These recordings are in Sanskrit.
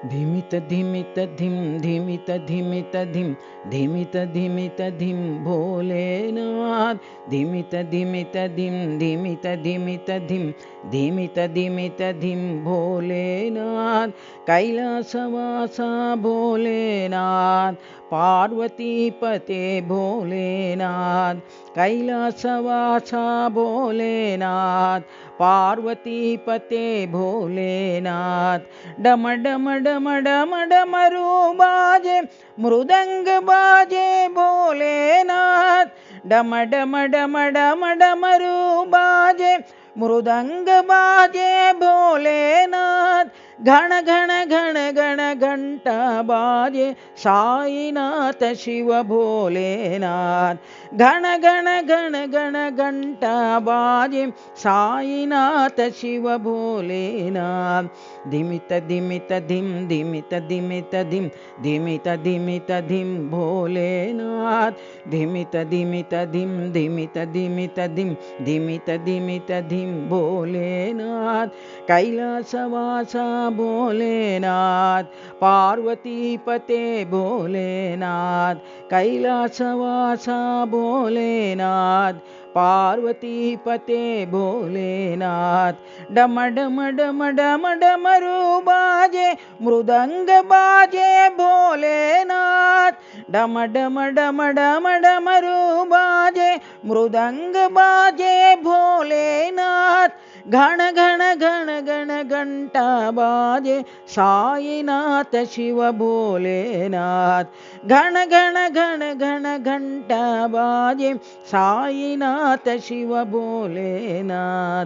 धिमित धिमित धिम धिमित धिमित धिम धिमित धिमित धिम भोलेनाथ। धिमित धिमित धिम धिमित धिमित धिम धिमित धिमित धिम भोलेनाथ। कैलासवासा भोलेनाथ, पार्वतीपते भोलेनाथ। कैलासवासा भोलेनाथ, पार्वतीपते भोलेनाथ। डम डम डम डम डमरू बाजे, मृदंग बाजे भोलेनाथ। डम डम डम डम डमरू बाजे, मृदंग बाजे भोलेनाथ। घण घण घण घण घंटा बाजे साईनाथ शिव भोलेनाथ। घण घण घण घण घंटा बाजे साईनाथ शिव भोलेनाथ। धिमित धिमित धिम धिमित धिमित धिम धिमित धिमित धिम भोलेनाथ। धिमित धिमित धिम धिमित धिमित धिम धिमित धिमित धिम भोलेनाथ। कैलासवासा भोलेनाथ, पार्वतीपते भोलेनाथ। कैलासवासा भोलेनाथ, पार्वतीपते भोलेनाथ। डम डम डम डम डमरू बाजे, मृदंग बाजे भोलेनाथ। डम डम डम डम डमरू बाजे, मृदंग बाजे भोलेनाथ। घण घण घण घण घंटा बाजे साईनाथ शिव भोलेनाथ। घण घण घण घण घंटा बाजे साईनाथ शिव भोलेनाथ।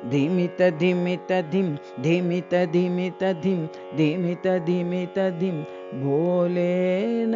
धिमित धिमित धिम धिमित धिमित धिम धिमित धिमित धिम भोलेनाथ।